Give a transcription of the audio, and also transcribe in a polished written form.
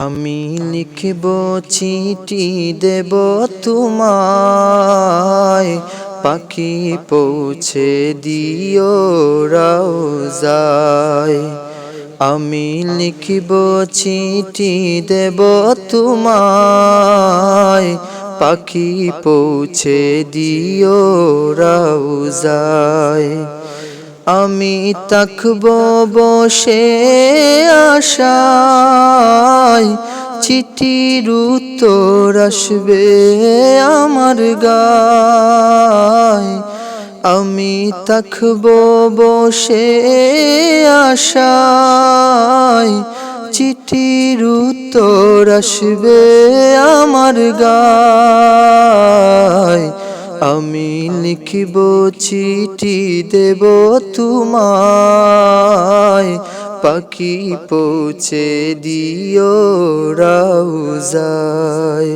আমি লিখব চিঠি দেব তোমায়, পাখি পৌঁছে দিও রওজায়। আমি লিখব চিঠি দেব তোমায়, পাখি পৌঁছে দিও রওজায়। আমি তাকব বসে আশায়, চিঠির উত্তর আসবে আমার গায়। আমি তাকব বসে আশায়, চিঠির উত্তর আসবে আমার গায়। আমি লিখব চিঠি দেব তোমায়, পাখি পৌঁছে দিও রওজায়।